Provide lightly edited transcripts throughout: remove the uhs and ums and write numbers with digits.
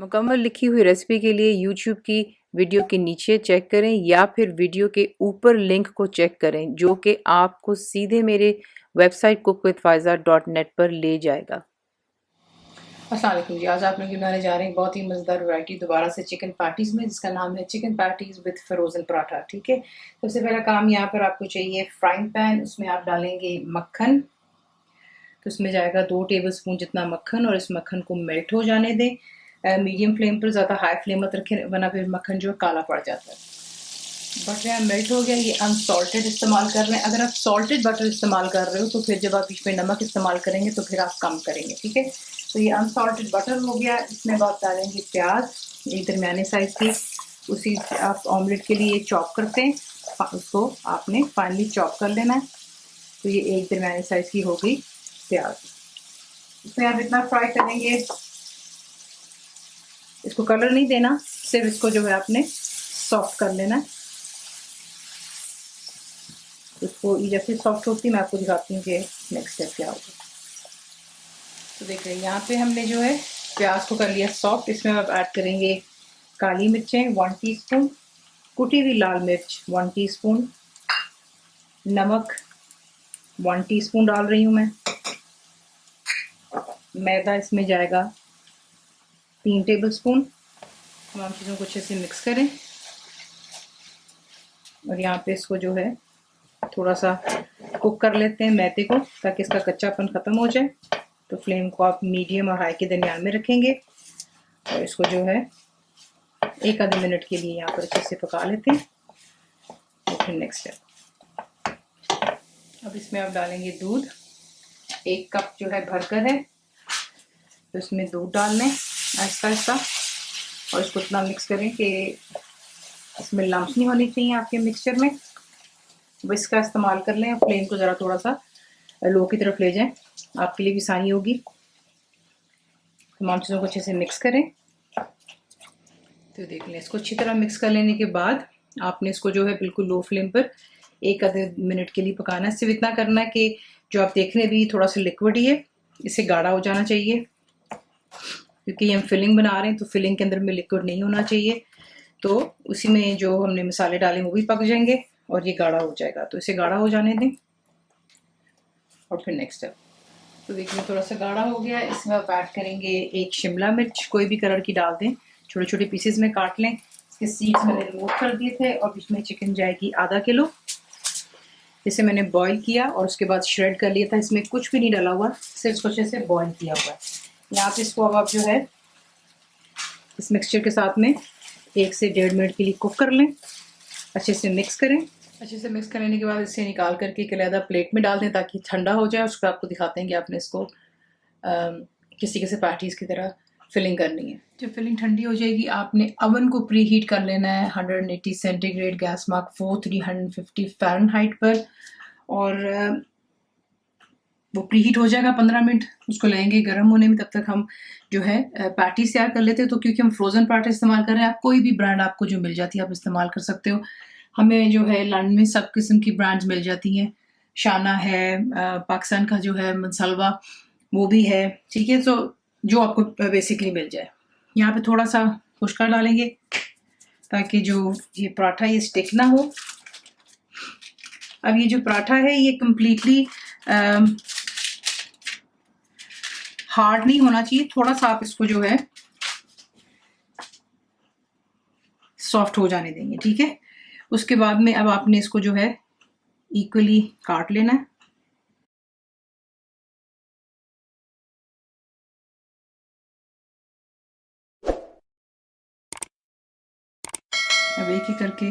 मुकम्मल लिखी हुई रेसिपी के लिए यूट्यूब की वीडियो के नीचे चेक करें या फिर वीडियो के ऊपर लिंक को चेक करें जो कि आपको सीधे मेरे वेबसाइट cookWithFaiza.net पर ले जाएगा। अस्सलाम वालेकुम जी। आज आप लोग बनाने जा रहे हैं बहुत ही मज़ेदार वैरायटी दोबारा से चिकन पैटीज़ में, जिसका नाम है chicken patties with frozen paratha. ठीक है, सबसे पहला काम यहाँ पर आपको चाहिए फ्राइंग पैन। उसमें आप डालेंगे मक्खन, तो उसमें जाएगा 2 टेबलस्पून जितना मक्खन और इस मक्खन को मेल्ट हो जाने दें। मीडियम फ्लेम पर, ज़्यादा हाई फ्लेम मत रखें वरना फिर मक्खन जो है काला पड़ जाता है। बटर यहाँ मेल्ट हो गया। ये अनसॉल्टेड इस्तेमाल कर रहे हैं। अगर आप सॉल्टेड बटर इस्तेमाल कर रहे हो तो फिर जब आप इसमें नमक इस्तेमाल करेंगे तो फिर आप कम करेंगे। ठीक है, तो ये अनसॉल्टेड बटर हो गया। इसमें आप डालेंगे प्याज एक दरमियाने साइज़ की। उसी आप ऑमलेट के लिए चॉप करते हैं, उसको आपने फाइनली चॉप कर लेना है। तो ये एक दरमियाने साइज़ की हो गई प्याज। इसमें आप इतना फ्राई करेंगे, इसको कलर नहीं देना, सिर्फ इसको जो है आपने सॉफ्ट कर लेना है। इसको जैसे सॉफ्ट होती है मैं आपको दिखाती हूँ कि नेक्स्ट स्टेप क्या होगा। तो देख रहे हैं यहाँ पे हमने जो है प्याज को कर लिया सॉफ्ट। इसमें आप ऐड करेंगे काली मिर्चें 1 टीस्पून, कुटी हुई लाल मिर्च 1 टीस्पून, नमक 1 टीस्पून डाल रही हूँ मैं। मैदा इसमें जाएगा 3 टेबलस्पून। तमाम चीज़ों को अच्छे से मिक्स करें और यहाँ पे इसको जो है थोड़ा सा कुक कर लेते हैं मैदे को, ताकि इसका कच्चापन ख़त्म हो जाए। तो फ्लेम को आप मीडियम और हाई के दरमियान में रखेंगे और इसको जो है 1 आधे मिनट के लिए यहाँ पर अच्छे से पका लेते हैं। और फिर नेक्स्ट स्टेप, अब इसमें आप डालेंगे दूध। 1 कप जो है भरकर है, तो इसमें दूध डालना है आहिस्ता आहिस्ता और इसको इतना मिक्स करें कि इसमें लम्स नहीं होनी चाहिए आपके मिक्सचर में। विस्क का इस्तेमाल कर लें और फ्लेम को ज़रा थोड़ा सा लो की तरफ ले जाएं, आपके लिए भी आसानी होगी। तमाम चीज़ों को अच्छे से मिक्स करें। तो देख लें, इसको अच्छी तरह मिक्स कर लेने के बाद आपने इसको जो है बिल्कुल लो फ्लेम पर 1 आधे मिनट के लिए पकाना है। सिर्फ इतना करना है कि जो आप देख रहे हैं भी थोड़ा सा लिक्विड ही है, इससे गाढ़ा हो जाना चाहिए, क्योंकि हम फिलिंग बना रहे हैं तो फिलिंग के अंदर में लिक्विड नहीं होना चाहिए। तो उसी में जो हमने मसाले डाले वो भी पक जाएंगे और ये गाढ़ा हो जाएगा। तो इसे गाढ़ा हो जाने दें और फिर नेक्स्ट स्टेप। तो देखिए थोड़ा सा गाढ़ा हो गया। इसमें आप ऐड करेंगे 1 शिमला मिर्च, कोई भी कलर की डाल दें, छोटे छोटे पीसेस में काट लें। इसके सीड्स मैंने रिमूव कर दिए थे और इसमें चिकन जाएगी आधा किलो। इसे मैंने बॉईल किया और उसके बाद श्रेड कर लिया था। इसमें कुछ भी नहीं डाला हुआ, सिर्फ इसको अच्छे से बॉईल किया हुआ है। यहाँ पे इसको अब आप जो है इस मिक्सचर के साथ में 1 से 1.5 मिनट के लिए कुक कर लें। अच्छे से मिक्स करें। अच्छे से मिक्स करने के बाद इसे निकाल करके एक अलग प्लेट में डाल दें ताकि ठंडा हो जाए। उसको आपको दिखाते हैं कि आपने इसको किसी किसी पैटीज़ की तरह फिलिंग करनी है। जब फिलिंग ठंडी हो जाएगी आपने अवन को प्री हीट कर लेना है 180 सेंटीग्रेड गैस मार्क 4 350 फ़ारेनहाइट पर, और वो प्री हीट हो जाएगा 15 मिनट। उसको लगेंगे गर्म होने में, तब तक हम जो है पैटीज़ तैयार कर लेते हैं। तो क्योंकि हम फ्रोज़न पैटी इस्तेमाल कर रहे हैं, आप कोई भी ब्रांड आपको जो मिल जाती है आप इस्तेमाल कर सकते हो। हमें जो है लंदन में सब किस्म की ब्रांड्स मिल जाती हैं। शाना है, पाकिस्तान का जो है मनसलवा वो भी है। ठीक है, तो जो आपको बेसिकली मिल जाए। यहाँ पे थोड़ा सा खुश्का डालेंगे ताकि जो ये पराठा ये स्टिक ना हो। अब ये जो पराठा है ये कम्प्लीटली हार्ड नहीं होना चाहिए, थोड़ा सा आप इसको जो है सॉफ्ट हो जाने देंगे। ठीक है, उसके बाद में अब आपने इसको जो है इक्वली काट लेना है। अब एक एक करके,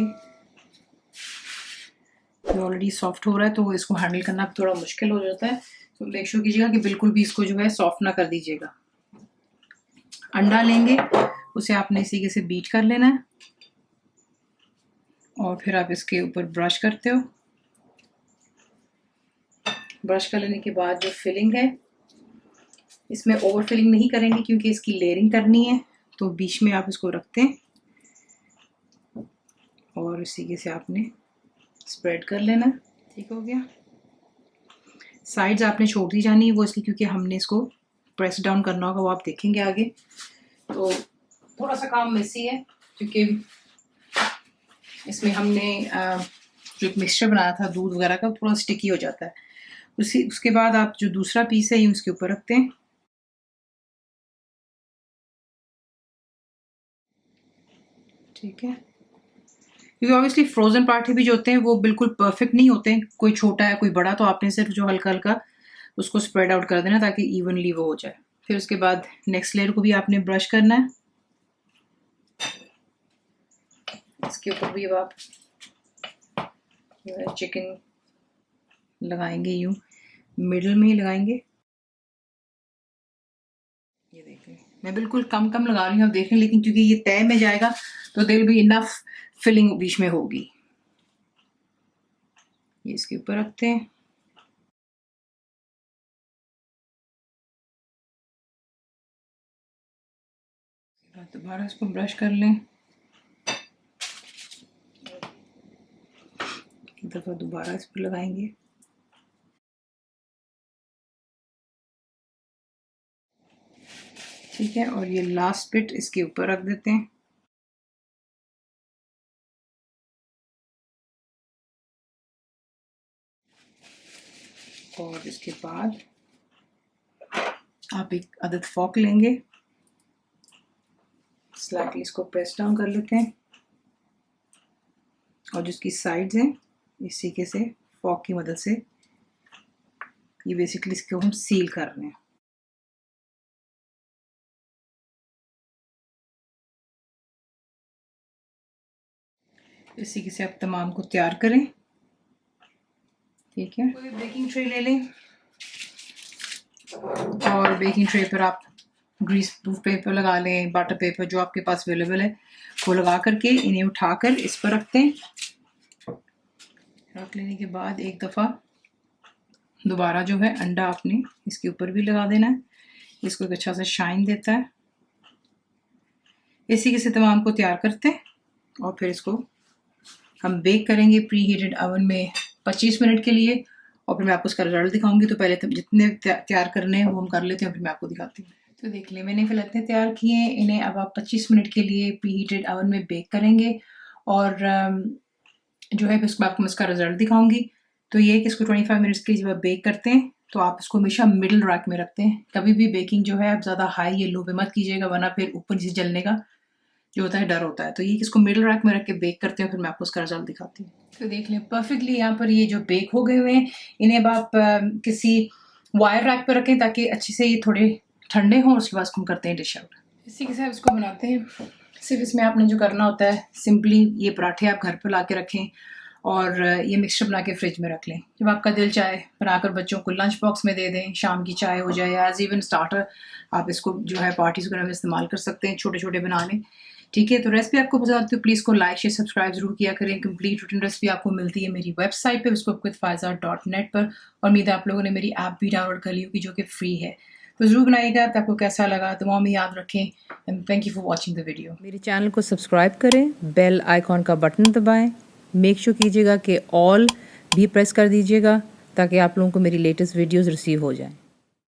ये ऑलरेडी सॉफ्ट हो रहा है तो इसको हैंडल करना थोड़ा मुश्किल हो जाता है। तो मेक श्योर कीजिएगा कि बिल्कुल भी इसको जो है सॉफ्ट ना कर दीजिएगा। अंडा लेंगे, उसे आपने इसी से बीट कर लेना है और फिर आप इसके ऊपर ब्रश करते हो। ब्रश कर लेने के बाद जो फिलिंग है इसमें ओवर फिलिंग नहीं करेंगे क्योंकि इसकी लेयरिंग करनी है। तो बीच में आप इसको रखते हैं और इसी से आपने स्प्रेड कर लेना। ठीक हो गया। साइड्स आपने छोड़ दी जानी है, वो इसलिए क्योंकि हमने इसको प्रेस डाउन करना होगा, वो आप देखेंगे आगे। तो थोड़ा सा काम मेसी है क्योंकि इसमें हमने जो एक मिक्सचर बनाया था दूध वगैरह का, थोड़ा स्टिकी हो जाता है। उसके बाद आप जो दूसरा पीस है ये उसके ऊपर रखते हैं। ठीक है, क्योंकि ऑब्वियसली फ्रोजन पराठे भी जो होते हैं वो बिल्कुल परफेक्ट नहीं होते, कोई छोटा है कोई बड़ा, तो आपने सिर्फ जो हल्का हल्का उसको स्प्रेड आउट कर देना ताकि इवनली वो हो जाए। फिर उसके बाद नेक्स्ट लेयर को भी आपने ब्रश करना है। इसके ऊपर भी अब आप चिकन लगाएंगे, यूं मिडल में ही लगाएंगे। ये देखें, मैं बिल्कुल कम कम लगा रही हूँ, आप देखें, लेकिन क्योंकि ये तय में जाएगा तो देयर बी इनफ फिलिंग बीच में होगी। ये इसके ऊपर रखते हैं। दोबारा इसको ब्रश कर लें, एक दफ़ा दोबारा इस पर लगाएंगे। ठीक है, और ये लास्ट बिट इसके ऊपर रख देते हैं। और इसके बाद आप एक अदद फॉक लेंगे, स्लाइटली इसको प्रेस डाउन कर लेते हैं और जिसकी साइड्स हैं इस तरीके से फॉक की मदद से ये बेसिकली इसको हम सील कर रहे हैं। इस तरीके से आप तमाम को तैयार करें। ठीक है, कोई बेकिंग ट्रे ले लें और बेकिंग ट्रे पर आप ग्रीस प्रूफ पेपर लगा लें, बटर पेपर जो आपके पास अवेलेबल है वो लगा करके इन्हें उठाकर इस पर रखते हैं। रख लेने के बाद एक दफ़ा दोबारा जो है अंडा आपने इसके ऊपर भी लगा देना है, इसको एक अच्छा सा शाइन देता है। इसी के से तमाम को तैयार करते हैं और फिर इसको हम बेक करेंगे प्री हीटेड ओवन में 25 मिनट के लिए, और फिर मैं आपको उसका रिजल्ट दिखाऊंगी। तो पहले जितने तैयार करने हैं वो हम कर लेते हैं, फिर मैं आपको दिखाती हूँ। तो देख लें, मैंने फिर इतने तैयार किए हैं, इन्हें अब आप 25 मिनट के लिए प्री हीटेड ओवन में बेक करेंगे और जो है फिर आपको मैं इसका रिजल्ट दिखाऊंगी। तो ये कि इसको 25 मिनट्स के लिए जब आप बेक करते हैं तो आप इसको हमेशा मिडल रैक में रखते हैं। कभी भी बेकिंग जो है आप ज़्यादा हाई या लो पे मत कीजिएगा, वरना फिर ऊपर नीचे जलने का जो होता है डर होता है। तो ये इसको मिडल रैक में रख के बेक करते हैं, फिर मैं आपको उसका रिजल्ट दिखाती हूँ। तो देख लें परफेक्टली यहाँ पर ये जो बेक हो गए हुए हैं, इन्हें अब आप किसी वायर रैक पर रखें ताकि अच्छे से ये थोड़े ठंडे हों। उसके बाद हम करते हैं डिश आउट। इसी के साथ इसको बनाते हैं। सिर्फ इसमें आपने जो करना होता है, सिंपली ये पराठे आप घर पर ला के रखें और ये मिक्सचर बना के फ्रिज में रख लें। जब आपका दिल चाहे बनाकर बच्चों को लंच बॉक्स में दे दें, शाम की चाय हो जाए, एज इवन स्टार्टर आप इसको जो है पार्टीज वगैरह में इस्तेमाल कर सकते हैं, छोटे छोटे बना लें। ठीक है, तो रेसिपी आपको पसंद आती है तो प्लीज़ को लाइक शेयर सब्सक्राइब जरूर किया करें। कंप्लीट रिटन रेसिपी आपको मिलती है मेरी वेबसाइट पे cookWithFaiza.net पर, और उम्मीद है आप लोगों ने मेरी ऐप भी डाउनलोड कर ली होगी जो कि फ्री है। तो ज़रूर बनाइएगा। तो आपको कैसा लगा दुआ में याद रखें, and thank you for watching the video. मेरे चैनल को सब्सक्राइब करें, बेल आइकॉन का बटन दबाएं, मेक श्योर कीजिएगा कि ऑल भी प्रेस कर दीजिएगा ताकि आप लोगों को मेरी लेटेस्ट वीडियोस रिसीव हो जाएं।